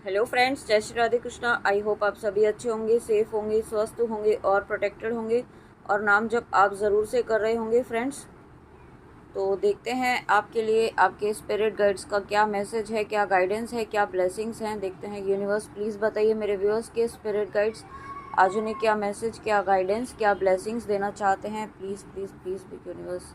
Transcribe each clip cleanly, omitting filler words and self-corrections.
Hello friends, जय Shri Radhe Krishna. I hope आप सभी अच्छे होंगे, सेफ होंगे, स्वस्थ होंगे और प्रोटेक्टेड होंगे और नाम जप आप ज़रूर से कर रहे होंगे फ्रेंड्स। तो देखते हैं आपके लिए आपके स्पिरिट गाइड्स का क्या मैसेज है, क्या गाइडेंस है, क्या ब्लेसिंग्स हैं। देखते हैं यूनिवर्स, प्लीज़ बताइए मेरे व्यूअर्स के स्पिरिट गाइड्स आज उन्हें क्या मैसेज, क्या गाइडेंस, क्या ब्लेसिंग्स देना चाहते हैं। Please please please big universe.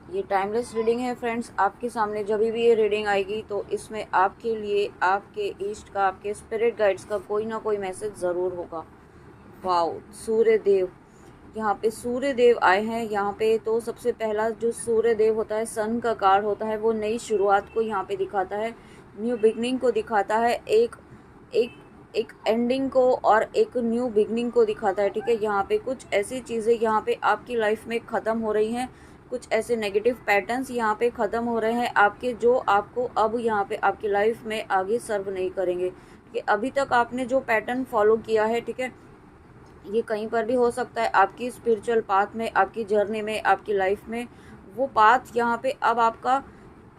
ये टाइमलेस रीडिंग है फ्रेंड्स। आपके सामने जब भी ये रीडिंग आएगी तो इसमें आपके लिए आपके ईस्ट का, आपके स्पिरिट गाइड्स का कोई ना कोई मैसेज ज़रूर होगा। वाओ, सूर्य देव, यहाँ पे सूर्य देव आए हैं। यहाँ पे तो सबसे पहला जो सूर्य देव होता है, सन का कार्ड होता है, वो नई शुरुआत को यहाँ पे दिखाता है, न्यू बिगनिंग को दिखाता है, एक एक एक एंडिंग को और एक न्यू बिगनिंग को दिखाता है। ठीक है, यहाँ पे कुछ ऐसी चीज़ें यहाँ पे आपकी लाइफ में ख़त्म हो रही हैं, कुछ ऐसे नेगेटिव पैटर्न्स यहाँ पे ख़त्म हो रहे हैं आपके, जो आपको अब यहाँ पे आपकी लाइफ में आगे सर्व नहीं करेंगे। ठीक है, अभी तक आपने जो पैटर्न फॉलो किया है, ठीक है, ये कहीं पर भी हो सकता है, आपकी स्पिरिचुअल पाथ में, आपकी जर्नी में, आपकी लाइफ में, वो पाथ यहाँ पे अब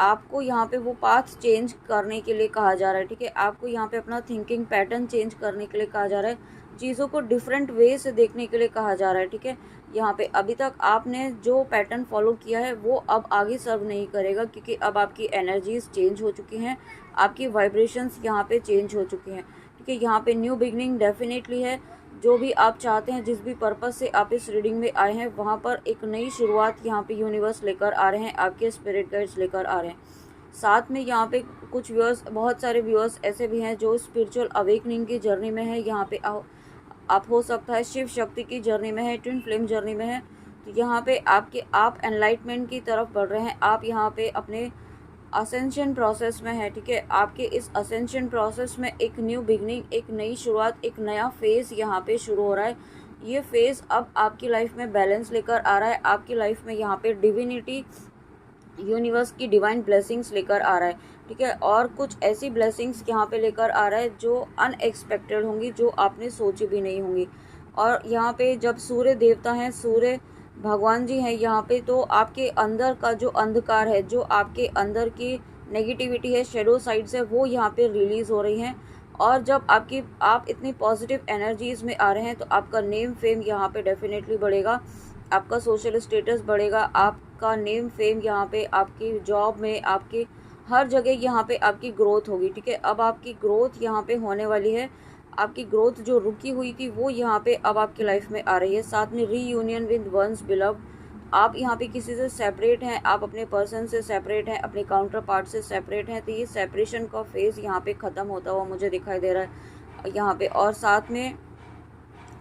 आपको यहाँ पे वो पाथ चेंज करने के लिए कहा जा रहा है। ठीक है, आपको यहाँ पे अपना थिंकिंग पैटर्न चेंज करने के लिए कहा जा रहा है, चीज़ों को डिफरेंट वे से देखने के लिए कहा जा रहा है। ठीक है, यहाँ पे अभी तक आपने जो पैटर्न फॉलो किया है वो अब आगे सर्व नहीं करेगा, क्योंकि अब आपकी एनर्जीज चेंज हो चुकी हैं, आपकी वाइब्रेशंस यहाँ पे चेंज हो चुकी हैं। ठीक है, यहाँ पे न्यू बिगनिंग डेफिनेटली है। जो भी आप चाहते हैं, जिस भी पर्पस से आप इस रीडिंग में आए हैं, वहाँ पर एक नई शुरुआत यहाँ पे यूनिवर्स लेकर आ रहे हैं, आपके स्पिरिट गाइड्स लेकर आ रहे हैं। साथ में यहाँ पे कुछ व्यूअर्स, बहुत सारे व्यूअर्स ऐसे भी हैं जो स्पिरिचुअल अवेकनिंग की जर्नी में है। यहाँ पे आप हो सकता है शिव शक्ति की जर्नी में है, ट्विन फ्लेम जर्नी में है। तो यहाँ पे आप एनलाइटमेंट की तरफ बढ़ रहे हैं, आप यहाँ पे अपने असेंशन प्रोसेस में है। ठीक है, आपके इस असेंशन प्रोसेस में एक न्यू बिगनिंग, एक नई शुरुआत, एक नया फेज़ यहाँ पे शुरू हो रहा है। ये फेज़ अब आपकी लाइफ में बैलेंस लेकर आ रहा है, आपकी लाइफ में यहाँ पे डिविनिटी, यूनिवर्स की डिवाइन ब्लेसिंग्स लेकर आ रहा है। ठीक है, और कुछ ऐसी ब्लेसिंग्स यहाँ पे लेकर आ रहा है जो अनएक्सपेक्टेड होंगी, जो आपने सोची भी नहीं होंगी। और यहाँ पे जब सूर्य देवता हैं, सूर्य भगवान जी हैं यहाँ पे, तो आपके अंदर का जो अंधकार है, जो आपके अंदर की नेगेटिविटी है, शेडो साइड्स है, वो यहाँ पे रिलीज़ हो रही हैं। और जब आप इतनी पॉजिटिव एनर्जीज में आ रहे हैं, तो आपका नेम फेम यहाँ पे डेफिनेटली बढ़ेगा, आपका सोशल स्टेटस बढ़ेगा, आपका नेम फेम यहाँ पे आपकी जॉब में, आपकी हर जगह यहाँ पे आपकी ग्रोथ होगी। ठीक है, अब आपकी ग्रोथ यहाँ पे होने वाली है, आपकी ग्रोथ जो रुकी हुई थी वो यहाँ पे अब आपकी लाइफ में आ रही है। साथ में रीयूनियन विद वंस बिलव, आप यहाँ पे किसी से सेपरेट हैं, आप अपने पर्सन से सेपरेट हैं, अपने काउंटर पार्ट से सेपरेट हैं, तो ये सेपरेशन का फेज़ यहाँ पे ख़त्म होता हुआ मुझे दिखाई दे रहा है यहाँ पे। और साथ में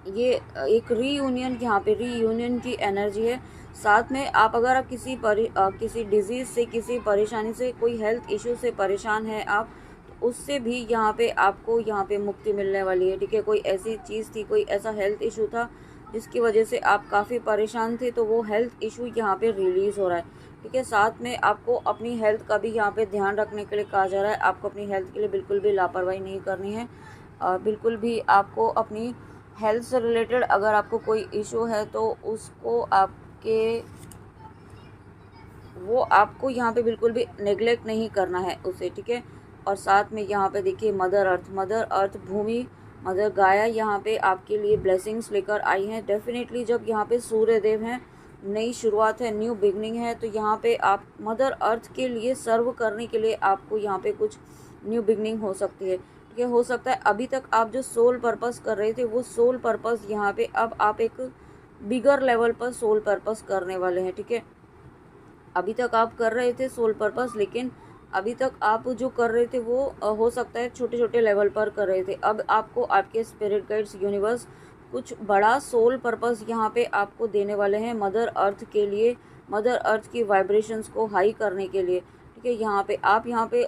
ये एक रीयूनियन, यहाँ पे रीयूनियन की एनर्जी है। साथ में अगर आप किसी डिजीज़ से, किसी परेशानी से, कोई हेल्थ इशू से परेशान हैं आप, तो उससे भी यहाँ पे आपको यहाँ पे मुक्ति मिलने वाली है। ठीक है, कोई ऐसी चीज़ थी, कोई ऐसा हेल्थ इशू था जिसकी वजह से आप काफ़ी परेशान थे, तो वो हेल्थ इशू यहाँ पे रिलीज़ हो रहा है। ठीक है, साथ में आपको अपनी हेल्थ का भी यहाँ पे ध्यान रखने के लिए कहा जा रहा है। आपको अपनी हेल्थ के लिए बिल्कुल भी लापरवाही नहीं करनी है, बिल्कुल भी आपको अपनी हेल्थ से रिलेटेड अगर आपको कोई इशू है तो उसको आपको यहाँ पे बिल्कुल भी नेग्लेक्ट नहीं करना है उसे। ठीक है, और साथ में यहाँ पे देखिए मदर अर्थ भूमि, मदर गाया यहाँ पे आपके लिए ब्लेसिंग्स लेकर आई हैं। डेफिनेटली जब यहाँ पे सूर्य देव हैं, नई शुरुआत है, न्यू बिगनिंग है, तो यहाँ पे आप मदर अर्थ के लिए सर्व करने के लिए आपको यहाँ पे कुछ न्यू बिगनिंग हो सकती है। ठीक है, हो सकता है अभी तक आप जो सोल पर्पस कर रहे थे, वो सोल पर्पस यहाँ पे अब आप एक बिगर लेवल पर सोल पर्पस करने वाले हैं। ठीक है, अभी तक आप कर रहे थे सोल पर्पस, लेकिन अभी तक आप जो कर रहे थे वो हो सकता है छोटे छोटे लेवल पर कर रहे थे। अब आपको आपके स्पिरिट गाइड्स, यूनिवर्स कुछ बड़ा सोल पर्पस यहाँ पे आपको देने वाले हैं, मदर अर्थ के लिए, मदर अर्थ की वाइब्रेशंस को हाई करने के लिए। ठीक है, यहाँ पे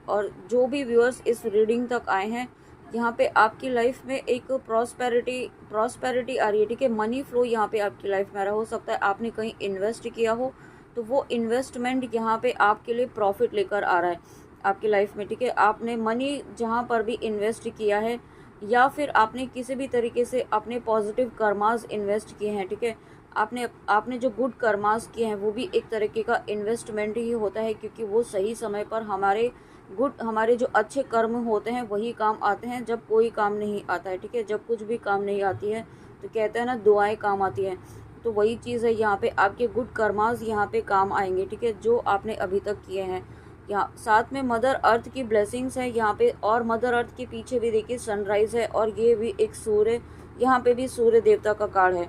और जो भी व्यूअर्स इस रीडिंग तक आए हैं, यहाँ पे आपकी लाइफ में एक प्रॉस्पेरिटी आ रही है। ठीक है, मनी फ्लो यहाँ पे आपकी लाइफ में आ रहा हो सकता है आपने कहीं इन्वेस्ट किया हो, तो वो इन्वेस्टमेंट यहाँ पे आपके लिए प्रॉफिट लेकर आ रहा है आपकी लाइफ में। ठीक है, आपने मनी जहाँ पर भी इन्वेस्ट किया है, या फिर आपने किसी भी तरीके से अपने पॉजिटिव कर्मास इन्वेस्ट किए हैं। ठीक है, आपने जो गुड कर्मास किए हैं, वो भी एक तरीके का इन्वेस्टमेंट ही होता है, क्योंकि वो सही समय पर हमारे गुड हमारे जो अच्छे कर्म होते हैं वही काम आते हैं, जब कोई काम नहीं आता है, ठीक है। जब कुछ भी काम नहीं आती है तो कहते हैं ना दुआएं काम आती हैं, तो वही चीज़ है यहाँ पे, आपके गुड कर्मास यहाँ पे काम आएंगे, ठीक है, जो आपने अभी तक किए हैं। यहाँ साथ में मदर अर्थ की ब्लेसिंग्स है यहाँ पे, और मदर अर्थ के पीछे भी देखिए सनराइज़ है, और ये भी एक सूर्य, यहाँ पे भी सूर्य देवता का कार्ड है।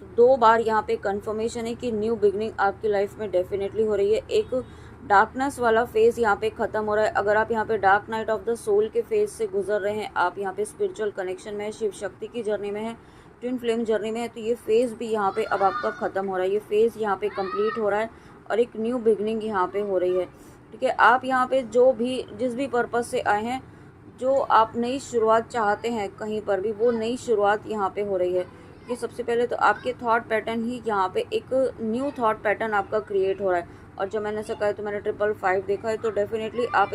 तो 2 बार यहाँ पे कंफर्मेशन है कि न्यू बिगनिंग आपकी लाइफ में डेफिनेटली हो रही है। एक डार्कनेस वाला फेज़ यहाँ पे ख़त्म हो रहा है। अगर आप यहाँ पे dark night of the soul के फेज़ से गुजर रहे हैं, आप यहाँ पे स्पिरिचुअल कनेक्शन में है, शिव शक्ति की जर्नी में है, ट्विन फ्लेम जर्नी में है, तो ये फेज़ भी यहाँ पे अब आपका ख़त्म हो रहा है, ये फेज़ यहाँ पे कंप्लीट हो रहा है और एक न्यू बिगनिंग यहाँ पे हो रही है, ठीक है। आप यहाँ पे जो भी जिस भी पर्पज़ से आए हैं, जो आप नई शुरुआत चाहते हैं कहीं पर भी, वो नई शुरुआत यहाँ पे हो रही है। कि सबसे पहले तो आपके थॉट पैटर्न ही यहाँ पे एक न्यू थॉट पैटर्न आपका क्रिएट हो रहा है। और जब मैंने ऐसा कहा तो मैंने 555 देखा है, तो डेफिनेटली आप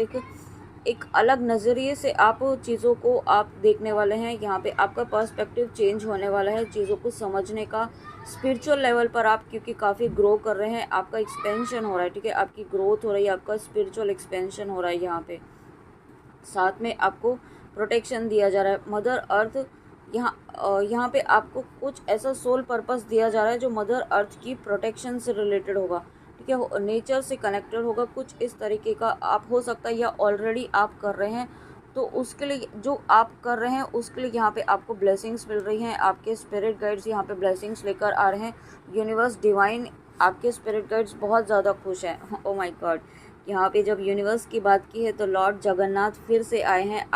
एक अलग नज़रिए से आप चीज़ों को आप देखने वाले हैं। यहाँ पे आपका पर्सपेक्टिव चेंज होने वाला है चीज़ों को समझने का। स्पिरिचुअल लेवल पर आप क्योंकि काफ़ी ग्रो कर रहे हैं, आपका एक्सपेंशन हो रहा है, ठीक है, आपकी ग्रोथ हो रही है, आपका स्पिरिचुअल एक्सपेंशन हो रहा है यहाँ पे। साथ में आपको प्रोटेक्शन दिया जा रहा है। मदर अर्थ यहाँ पे आपको कुछ ऐसा सोल पर्पस दिया जा रहा है जो मदर अर्थ की प्रोटेक्शन से रिलेटेड होगा, ठीक है, नेचर से कनेक्टेड होगा, कुछ इस तरीके का आप हो सकता है, या ऑलरेडी आप कर रहे हैं, तो उसके लिए जो आप कर रहे हैं उसके लिए यहाँ पे आपको ब्लेसिंग्स मिल रही हैं। आपके स्पिरिट गाइड्स यहाँ पे ब्लेसिंग्स लेकर आ रहे हैं। यूनिवर्स डिवाइन आपके स्पिरिट गाइड्स बहुत ज़्यादा खुश हैं। ओ माय गॉड, यहाँ पे जब यूनिवर्स की बात की है तो लॉर्ड जगन्नाथ फिर से आए हैं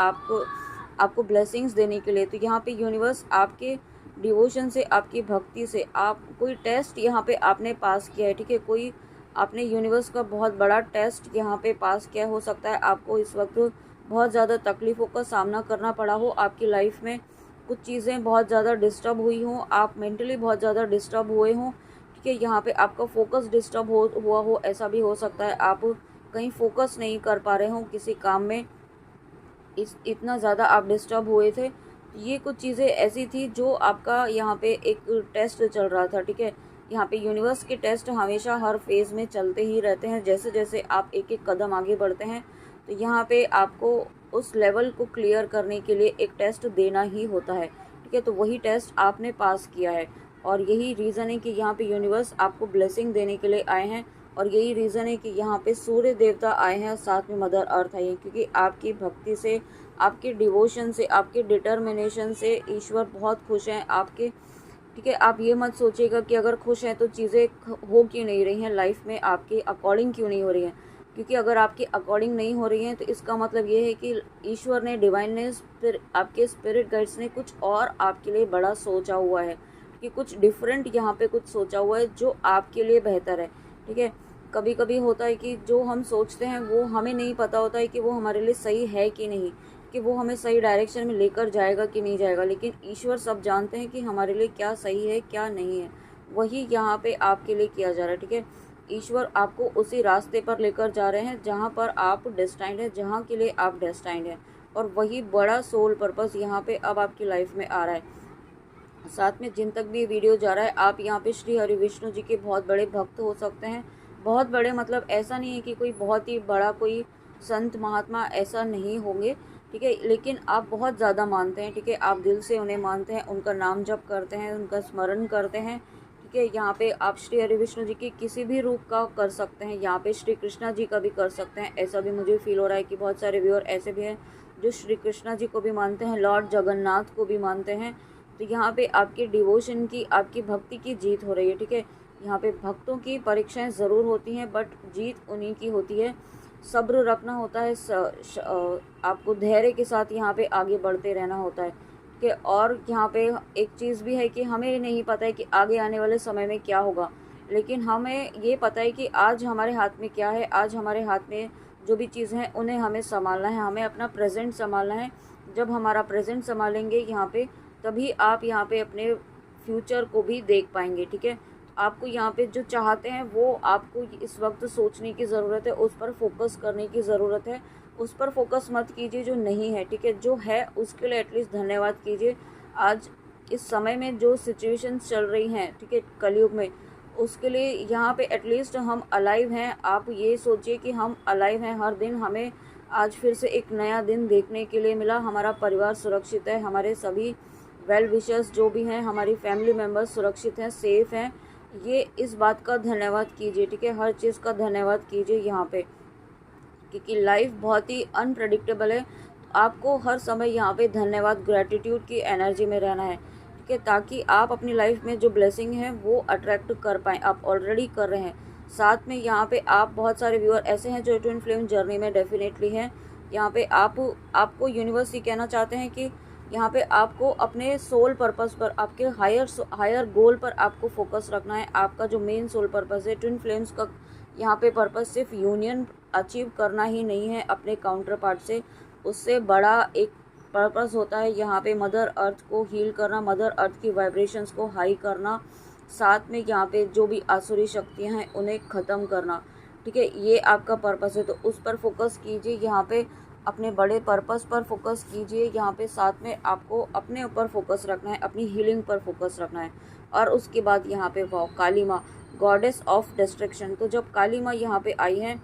आपको ब्लेसिंग्स देने के लिए। तो यहाँ पे यूनिवर्स आपके डिवोशन से, आपकी भक्ति से, आप कोई टेस्ट यहाँ पे आपने पास किया है, ठीक है, कोई आपने यूनिवर्स का बहुत बड़ा टेस्ट यहाँ पे पास किया। हो सकता है आपको इस वक्त बहुत ज़्यादा तकलीफ़ों का सामना करना पड़ा हो, आपकी लाइफ में कुछ चीज़ें बहुत ज़्यादा डिस्टर्ब हुई हों, आप मेंटली बहुत ज़्यादा डिस्टर्ब हुए हों, ठीक है, यहाँ पे आपका फोकस डिस्टर्ब हुआ हो, ऐसा भी हो सकता है। आप कहीं फोकस नहीं कर पा रहे हो किसी काम में, इतना ज़्यादा आप डिस्टर्ब हुए थे। ये कुछ चीज़ें ऐसी थी जो आपका यहाँ पे एक टेस्ट चल रहा था, ठीक है। यहाँ पे यूनिवर्स के टेस्ट हमेशा हर फेज़ में चलते ही रहते हैं। जैसे जैसे आप एक एक कदम आगे बढ़ते हैं, तो यहाँ पे आपको उस लेवल को क्लियर करने के लिए एक टेस्ट देना ही होता है, ठीक है। तो वही टेस्ट आपने पास किया है, और यही रीज़न है कि यहाँ पे यूनिवर्स आपको ब्लेसिंग देने के लिए आए हैं, और यही रीज़न है कि यहाँ पे सूर्य देवता आए हैं, साथ में मदर अर्थ आई है, क्योंकि आपकी भक्ति से, आपके डिवोशन से, आपके डिटर्मिनेशन से ईश्वर बहुत खुश हैं आपके, ठीक है। आप ये मत सोचिएगा कि अगर खुश हैं तो चीज़ें हो क्यों नहीं रही हैं लाइफ में, आपके अकॉर्डिंग क्यों नहीं हो रही हैं, क्योंकि अगर आपके अकॉर्डिंग नहीं हो रही हैं तो इसका मतलब ये है कि ईश्वर ने, डिवाइन ने, फिर आपके स्पिरिट गाइड्स ने कुछ और आपके लिए बड़ा सोचा हुआ है, कि कुछ डिफरेंट यहाँ पे कुछ सोचा हुआ है जो आपके लिए बेहतर है, ठीक है। कभी कभी होता है कि जो हम सोचते हैं वो हमें नहीं पता होता है कि वो हमारे लिए सही है कि नहीं, कि वो हमें सही डायरेक्शन में लेकर जाएगा कि नहीं जाएगा, लेकिन ईश्वर सब जानते हैं कि हमारे लिए क्या सही है क्या नहीं है। वही यहाँ पे आपके लिए किया जा रहा है, ठीक है। ईश्वर आपको उसी रास्ते पर लेकर जा रहे हैं जहाँ पर आप डेस्टाइंड हैं, जहाँ के लिए आप डेस्टाइंड हैं, और वही बड़ा सोल पर्पस यहाँ पे अब आपकी लाइफ में आ रहा है। साथ में जिन तक भी वीडियो जा रहा है, आप यहाँ पे श्री हरि विष्णु जी के बहुत बड़े भक्त हो सकते हैं। बहुत बड़े मतलब ऐसा नहीं है कि कोई बहुत ही बड़ा कोई संत महात्मा, ऐसा नहीं होंगे, ठीक है, लेकिन आप बहुत ज़्यादा मानते हैं, ठीक है, आप दिल से उन्हें मानते हैं, उनका नाम जप करते हैं, उनका स्मरण करते हैं, ठीक है। यहाँ पे आप श्री हरि विष्णु जी की किसी भी रूप का कर सकते हैं, यहाँ पे श्री कृष्णा जी का भी कर सकते हैं। ऐसा भी मुझे फील हो रहा है कि बहुत सारे व्यूअर ऐसे भी हैं जो श्री कृष्णा जी को भी मानते हैं, लॉर्ड जगन्नाथ को भी मानते हैं। तो यहाँ पे आपके डिवोशन की, आपकी भक्ति की जीत हो रही है, ठीक है। यहाँ पे भक्तों की परीक्षाएं ज़रूर होती हैं, बट जीत उन्हीं की होती है। सब्र रखना होता है, आपको धैर्य के साथ यहाँ पे आगे बढ़ते रहना होता है, कि और यहाँ पे एक चीज़ भी है कि हमें नहीं पता है कि आगे आने वाले समय में क्या होगा, लेकिन हमें ये पता है कि आज हमारे हाथ में क्या है, आज हमारे हाथ में जो भी चीज़ हैं उन्हें हमें संभालना है, हमें अपना प्रेजेंट संभालना है। जब हमारा प्रेजेंट संभालेंगे यहाँ पे, तभी आप यहाँ पे अपने फ्यूचर को भी देख पाएंगे, ठीक है। आपको यहाँ पे जो चाहते हैं वो आपको इस वक्त सोचने की ज़रूरत है, उस पर फोकस करने की ज़रूरत है। उस पर फोकस मत कीजिए जो नहीं है, ठीक है। जो है उसके लिए एटलीस्ट धन्यवाद कीजिए। आज इस समय में जो सिचुएशंस चल रही हैं, ठीक है, कलयुग में, उसके लिए यहाँ पे एटलीस्ट हम अलाइव हैं। आप ये सोचिए कि हम अलाइव हैं, हर दिन हमें आज फिर से एक नया दिन देखने के लिए मिला। हमारा परिवार सुरक्षित है, हमारे सभी वेल विशर्स जो भी हैं, हमारी फैमिली मेम्बर्स सुरक्षित हैं, सेफ़ हैं। ये इस बात का धन्यवाद कीजिए, ठीक है, हर चीज़ का धन्यवाद कीजिए यहाँ पे, क्योंकि लाइफ बहुत ही अनप्रेडिक्टेबल है। आपको हर समय यहाँ पे धन्यवाद, ग्रैटिट्यूड की एनर्जी में रहना है, ठीक है, ताकि आप अपनी लाइफ में जो ब्लेसिंग है वो अट्रैक्ट कर पाएँ। आप ऑलरेडी कर रहे हैं। साथ में यहाँ पे आप बहुत सारे व्यूअर ऐसे हैं जो ट्विन फ्लेम जर्नी में डेफिनेटली हैं। यहाँ पे आपको यूनिवर्स ये कहना चाहते हैं कि यहाँ पे आपको अपने सोल पर्पस पर, आपके हायर गोल पर आपको फोकस रखना है। आपका जो मेन सोल पर्पस है, ट्विन फ्लेम्स का यहाँ पे पर्पस सिर्फ यूनियन अचीव करना ही नहीं है अपने काउंटर पार्ट से, उससे बड़ा एक पर्पस होता है यहाँ पे मदर अर्थ को हील करना, मदर अर्थ की वाइब्रेशंस को हाई करना, साथ में यहाँ पे जो भी आसुरी शक्तियाँ हैं उन्हें ख़त्म करना, ठीक है, ये आपका पर्पस है। तो उस पर फोकस कीजिए, यहाँ पे अपने बड़े पर्पस पर फोकस कीजिए। यहाँ पे साथ में आपको अपने ऊपर फोकस रखना है, अपनी हीलिंग पर फोकस रखना है। और उसके बाद यहाँ पे वाह, काली माँ, गॉडेस ऑफ डिस्ट्रक्शन। तो जब काली माँ यहाँ पे आई हैं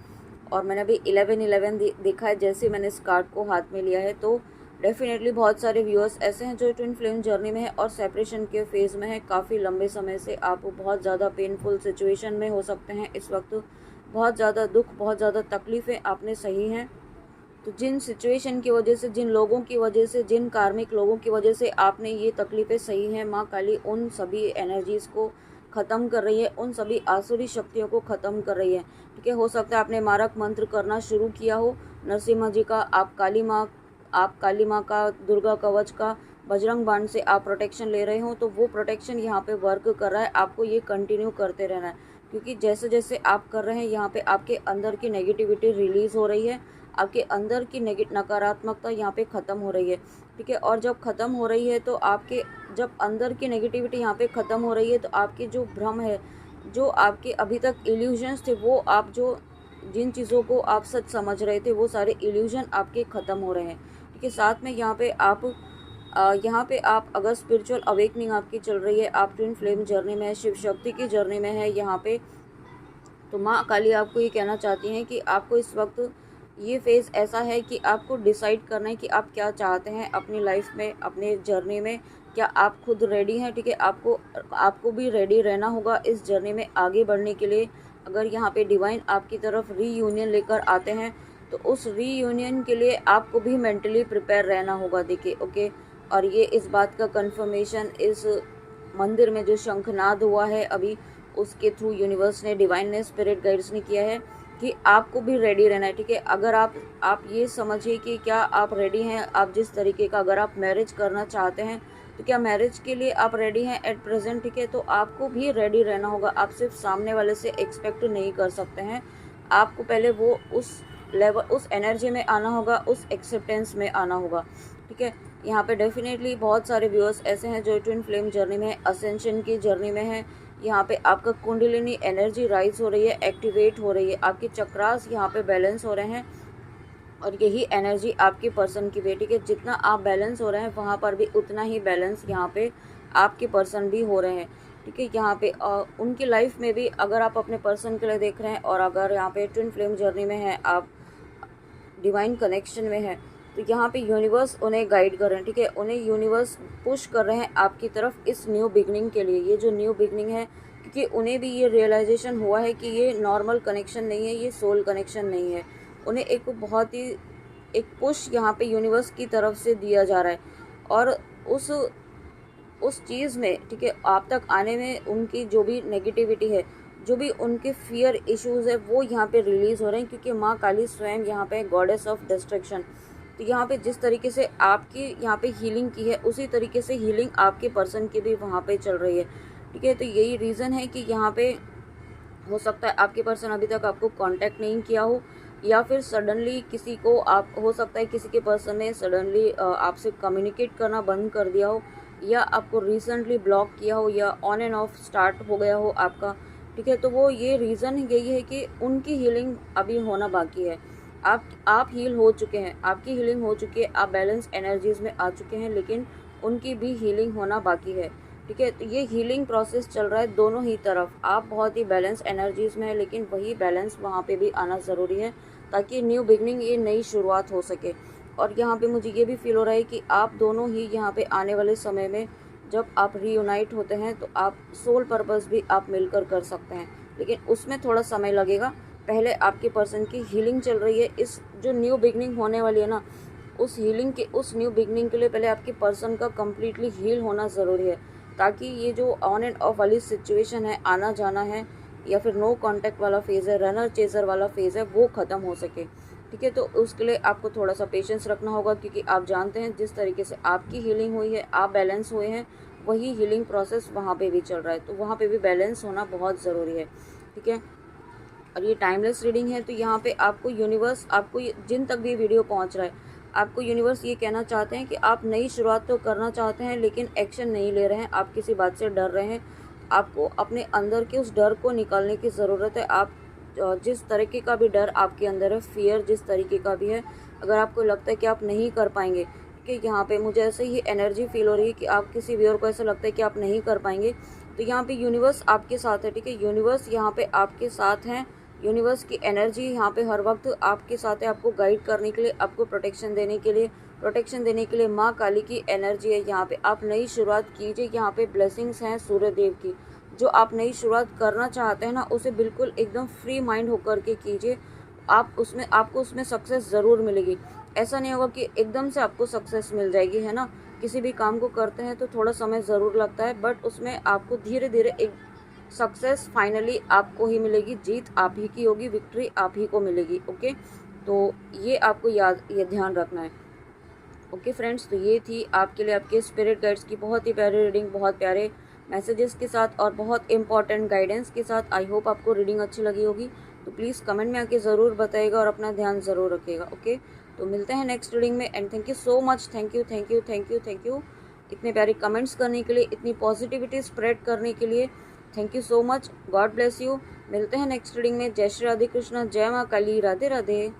और मैंने अभी 11-11 देखा है, जैसे मैंने इस कार्ड को हाथ में लिया है, तो डेफिनेटली बहुत सारे व्यूअर्स ऐसे हैं जो ट्विन फ्लेम जर्नी में है और सेपरेशन के फेज़ में है। काफ़ी लंबे समय से आप बहुत ज़्यादा पेनफुल सिचुएशन में हो सकते हैं इस वक्त, बहुत ज़्यादा दुख, बहुत ज़्यादा तकलीफ़ें आपने सही हैं। तो जिन सिचुएशन की वजह से, जिन लोगों की वजह से, जिन कार्मिक लोगों की वजह से आपने ये तकलीफ़ें सही हैं, माँ काली उन सभी एनर्जीज़ को ख़त्म कर रही है, उन सभी आसुरी शक्तियों को ख़त्म कर रही है, ठीक है। हो सकता है आपने मारक मंत्र करना शुरू किया हो नरसिम्हा जी का, आप काली माँ का, दुर्गा कवच का, बजरंग बाण से आप प्रोटेक्शन ले रहे हो, तो वो प्रोटेक्शन यहाँ पे वर्क कर रहा है। आपको ये कंटिन्यू करते रहना है, क्योंकि जैसे जैसे आप कर रहे हैं यहाँ पे आपके अंदर की नेगेटिविटी रिलीज़ हो रही है, आपके अंदर की नकारात्मकता यहाँ पे ख़त्म हो रही है, ठीक है। और जब ख़त्म हो रही है तो जब अंदर की नेगेटिविटी यहाँ पे ख़त्म हो रही है, तो आपके जो भ्रम है, जो आपके अभी तक इल्यूजन्स थे, वो आप जिन चीज़ों को आप सच समझ रहे थे, वो सारे इल्यूजन आपके ख़त्म हो रहे हैं, ठीक है। साथ में यहाँ पे आप अगर स्पिरिचुअल अवेकनिंग आपकी चल रही है, आप ट्विन फ्लेम जर्नी में है, शिव शक्ति की जर्नी में है यहाँ पे, तो माँ काली आपको ये कहना चाहती हैं कि आपको इस वक्त ये फेज़ ऐसा है कि आपको डिसाइड करना है कि आप क्या चाहते हैं अपनी लाइफ में, अपने जर्नी में। क्या आप खुद रेडी हैं, ठीक है, आपको भी रेडी रहना होगा इस जर्नी में आगे बढ़ने के लिए। अगर यहाँ पे डिवाइन आपकी तरफ रीयूनियन लेकर आते हैं, तो उस रीयूनियन के लिए आपको भी मेंटली प्रिपेयर रहना होगा, देखिए, ओके। और ये इस बात का कंफर्मेशन इस मंदिर में जो शंखनाद हुआ है अभी, उसके थ्रू यूनिवर्स ने, डिवाइन ने, स्पिरिट गाइड्स ने किया है कि आपको भी रेडी रहना है, ठीक है। अगर आप ये समझिए कि क्या आप रेडी हैं, आप जिस तरीके का, अगर आप मैरिज करना चाहते हैं तो क्या मैरिज के लिए आप रेडी हैं एट प्रेजेंट, ठीक है, तो आपको भी रेडी रहना होगा। आप सिर्फ सामने वाले से एक्सपेक्ट नहीं कर सकते हैं, आपको पहले वो उस लेवल, उस एनर्जी में आना होगा, उस एक्सेप्टेंस में आना होगा, ठीक है। यहाँ पे डेफिनेटली बहुत सारे व्यूअर्स ऐसे हैं जो ट्विन फ्लेम जर्नी में है, असेंशन की जर्नी में है। यहाँ पे आपका कुंडलिनी एनर्जी राइज हो रही है, एक्टिवेट हो रही है, आपके चक्रास यहाँ पे बैलेंस हो रहे हैं, और यही एनर्जी आपके पर्सन की भी, ठीक है। जितना आप बैलेंस हो रहे हैं वहाँ पर भी उतना ही बैलेंस यहाँ पे आपके पर्सन भी हो रहे हैं, ठीक है। यहाँ पे उनकी लाइफ में भी, अगर आप अपने पर्सन के लिए देख रहे हैं और अगर यहाँ पे ट्विन फ्लेम जर्नी में है, आप डिवाइन कनेक्शन में है, तो यहाँ पे यूनिवर्स उन्हें गाइड कर रहे हैं, ठीक है। उन्हें यूनिवर्स पुश कर रहे हैं आपकी तरफ इस न्यू बिगनिंग के लिए। ये जो न्यू बिगनिंग है, क्योंकि उन्हें भी ये रियलाइजेशन हुआ है कि ये नॉर्मल कनेक्शन नहीं है, ये सोल कनेक्शन नहीं है। उन्हें एक पुश यहाँ पे यूनिवर्स की तरफ से दिया जा रहा है, और उस चीज़ में, ठीक है, आप तक आने में उनकी जो भी नेगेटिविटी है, जो भी उनके फियर इश्यूज़ है, वो यहाँ पे रिलीज़ हो रहे हैं, क्योंकि माँ काली स्वयं यहाँ पे गॉडेस ऑफ डिस्ट्रक्शन। तो यहाँ पे जिस तरीके से आपकी यहाँ पे हीलिंग की है, उसी तरीके से हीलिंग आपके पर्सन की भी वहाँ पे चल रही है, ठीक है। तो यही रीज़न है कि यहाँ पे हो सकता है आपके पर्सन अभी तक आपको कांटेक्ट नहीं किया हो, या फिर सडनली किसी को, आप हो सकता है किसी के पर्सन ने सडनली आपसे कम्युनिकेट करना बंद कर दिया हो, या आपको रिसेंटली ब्लॉक किया हो, या ऑन एंड ऑफ स्टार्ट हो गया हो आपका, ठीक है। तो वो ये रीज़न यही है कि उनकी हीलिंग अभी होना बाकी है। आप हील हो चुके हैं, आपकी हीलिंग हो चुकी है, आप बैलेंस एनर्जीज़ में आ चुके हैं, लेकिन उनकी भी हीलिंग होना बाकी है। ठीक है। तो ये हीलिंग प्रोसेस चल रहा है दोनों ही तरफ, आप बहुत ही बैलेंस एनर्जीज़ में है, लेकिन वही बैलेंस वहाँ पे भी आना ज़रूरी है ताकि न्यू बिगनिंग, ये नई शुरुआत हो सके। और यहाँ पे मुझे ये भी फील हो रहा है कि आप दोनों ही यहाँ पे आने वाले समय में जब आप रीयूनाइट होते हैं तो आप सोल पर्पस भी आप मिलकर कर सकते हैं, लेकिन उसमें थोड़ा समय लगेगा। पहले आपके पर्सन की हीलिंग चल रही है, इस जो न्यू बिगनिंग होने वाली है ना, उस हीलिंग के, उस न्यू बिगनिंग के लिए पहले आपके पर्सन का कम्प्लीटली हील होना ज़रूरी है, ताकि ये जो ऑन एंड ऑफ वाली सिचुएशन है, आना जाना है या फिर नो कांटेक्ट वाला फेज़ है, रनर चेजर वाला फेज़ है, वो ख़त्म हो सके। ठीक है। तो उसके लिए आपको थोड़ा सा पेशेंस रखना होगा, क्योंकि आप जानते हैं जिस तरीके से आपकी हीलिंग हुई है, आप बैलेंस हुए हैं, वही हीलिंग प्रोसेस वहाँ पे भी चल रहा है, तो वहाँ पे भी बैलेंस होना बहुत ज़रूरी है। ठीक है। और ये टाइमलेस रीडिंग है, तो यहाँ पे आपको यूनिवर्स, आपको जिन तक भी वीडियो पहुँच रहा है, आपको यूनिवर्स ये कहना चाहते हैं कि आप नई शुरुआत तो करना चाहते हैं, लेकिन एक्शन नहीं ले रहे हैं, आप किसी बात से डर रहे हैं। आपको अपने अंदर के उस डर को निकालने की ज़रूरत है। आप जिस तरीके का भी डर आपके अंदर है, फियर जिस तरीके का भी है, अगर आपको लगता है कि आप नहीं कर पाएंगे, कि यहाँ पे मुझे ऐसे ही एनर्जी फील हो रही है कि आप किसी व्यूअर को ऐसा लगता है कि आप नहीं कर पाएंगे, तो यहाँ पे यूनिवर्स आपके साथ है। ठीक है। यूनिवर्स यहाँ पे आपके साथ हैं, यूनिवर्स की एनर्जी यहाँ पे हर वक्त आपके साथ है, आपको गाइड करने के लिए, आपको प्रोटेक्शन देने के लिए माँ काली की एनर्जी है यहाँ पे। आप नई शुरुआत कीजिए, यहाँ पे ब्लेसिंग्स हैं सूर्य देव की। जो आप नई शुरुआत करना चाहते हैं ना, उसे बिल्कुल एकदम फ्री माइंड होकर के कीजिए, आपको उसमें सक्सेस ज़रूर मिलेगी। ऐसा नहीं होगा कि एकदम से आपको सक्सेस मिल जाएगी, है ना। किसी भी काम को करते हैं तो थोड़ा समय ज़रूर लगता है, बट उसमें आपको धीरे धीरे एक सक्सेस फाइनली आपको ही मिलेगी, जीत आप ही की होगी, विक्ट्री आप ही को मिलेगी। ओके। तो ये आपको ये ध्यान रखना है। ओके फ्रेंड्स, तो ये थी आपके लिए आपके स्पिरिट गाइड्स की बहुत ही प्यारी रीडिंग, बहुत प्यारे मैसेजेस के साथ और बहुत इंपॉर्टेंट गाइडेंस के साथ। आई होप आपको रीडिंग अच्छी लगी होगी, तो प्लीज़ कमेंट में आके ज़रूर बताइएगा और अपना ध्यान ज़रूर रखिएगा। ओके। तो मिलते हैं नेक्स्ट रीडिंग में, and thank you so much. Thank you इतने प्यारे कमेंट्स करने के लिए, इतनी पॉजिटिविटी स्प्रेड करने के लिए। Thank you so much. God bless you. मिलते हैं नेक्स्ट रीडिंग में। जय श्री राधे कृष्णा, जय माँ काली, राधे राधे।